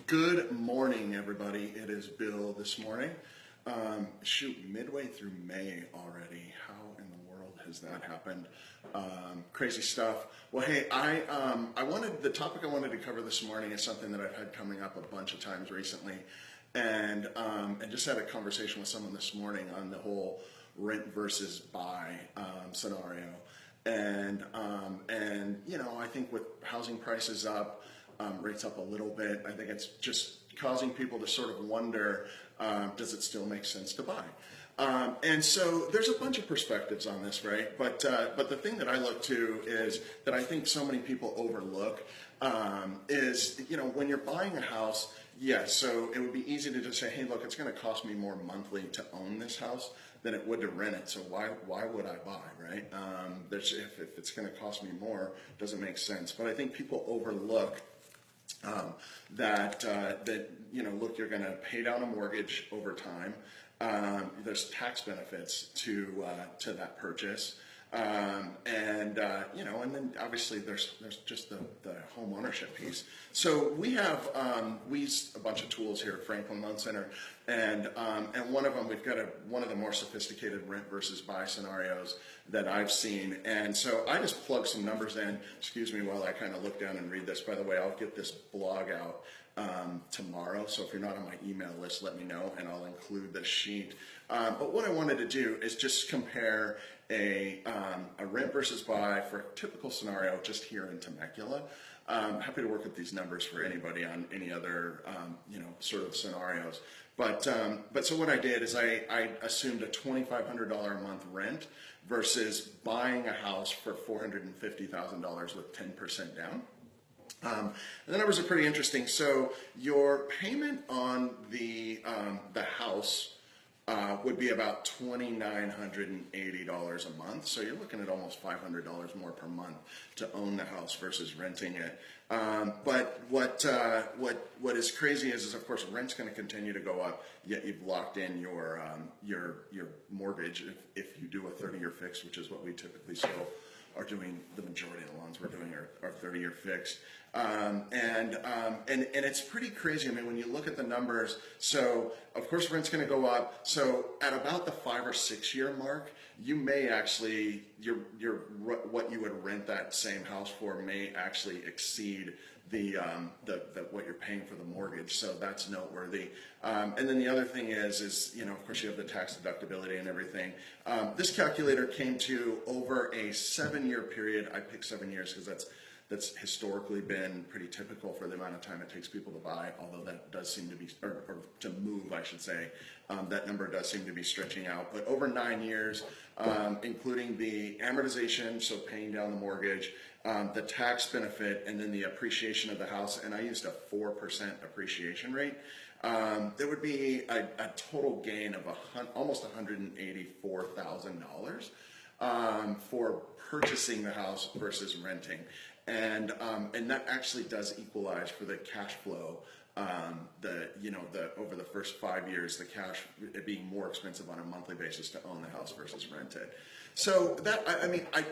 Good morning, everybody. It is Bill this morning. Midway through May already. How in the world has that happened? Crazy stuff. Well, hey, the topic I wanted to cover this morning is something that I've had coming up a bunch of times recently, and just had a conversation with someone this morning on the whole rent versus buy scenario. And I think with housing prices up, rates up a little bit, I think it's just causing people to sort of wonder, does it still make sense to buy? And so there's a bunch of perspectives on this, right? But the thing that I look to is that I think so many people overlook is, when you're buying a house, yes, so it would be easy to just say, hey, look, it's going to cost me more monthly to own this house than it would to rent it. So why would I buy, right? If it's going to cost me more, it doesn't make sense. But I think people overlook look, you're going to pay down a mortgage over time. There's tax benefits to that purchase. And then obviously there's just the home ownership piece. So we have we use a bunch of tools here at Franklin Loan Center, and one of them, we've got one of the more sophisticated rent versus buy scenarios that I've seen. And so I just plug some numbers in. Excuse me while I kind of look down and read this. By the way, I'll get this blog out tomorrow, so if you're not on my email list, let me know and I'll include the sheet. But what I wanted to do is just compare a rent versus buy for a typical scenario just here in Temecula. Happy to work with these numbers for anybody on any other sort of scenarios. But so what I did is I assumed a $2,500 a month rent versus buying a house for $450,000 with 10% down. And the numbers are pretty interesting. So your payment on the house would be about $2,980 a month. So you're looking at almost $500 more per month to own the house versus renting it. But what is crazy is of course rent's going to continue to go up. Yet you've locked in your mortgage if you do a 30-year fix, which is what we typically still are doing. The majority of the loans we're doing are 30-year fixed. And it's pretty crazy. I mean, when you look at the numbers, so of course rent's going to go up. So at about the 5 or 6 year mark, you may actually what you would rent that same house for may actually exceed the what you're paying for the mortgage. So that's noteworthy. And then the other thing is of course you have the tax deductibility and everything. This calculator came to over a 7-year period. I picked 7 years because that's historically been pretty typical for the amount of time it takes people to buy, although that does seem to be, or to move, I should say. That number does seem to be stretching out. But over 9 years, including the amortization, so paying down the mortgage, the tax benefit, and then the appreciation of the house, and I used a 4% appreciation rate, there would be a total gain of almost $184,000 for purchasing the house versus renting. And that actually does equalize for the cash flow. Over the first 5 years, the cash it being more expensive on a monthly basis to own the house versus rent it. So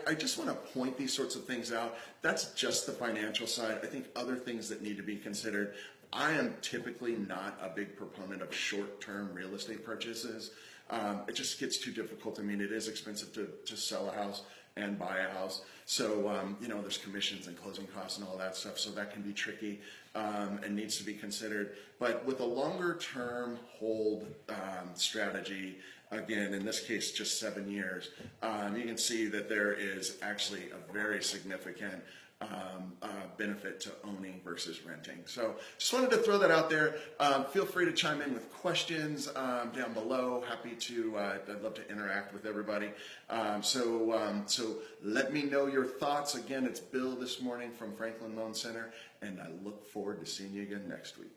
I just want to point these sorts of things out. That's just the financial side. I think other things that need to be considered. I am typically not a big proponent of short-term real estate purchases. It just gets too difficult. I mean, it is expensive to sell a house and buy a house. So, there's commissions and closing costs and all that stuff. So that can be tricky and needs to be considered. But with a longer term hold strategy, again, in this case, just 7 years, you can see that there is actually a very significant benefit to owning versus renting. So just wanted to throw that out there. Feel free to chime in with questions down below. Happy to, I'd love to interact with everybody. So let me know your thoughts. Again, it's Bill this morning from Franklin Loan Center, and I look forward to seeing you again next week.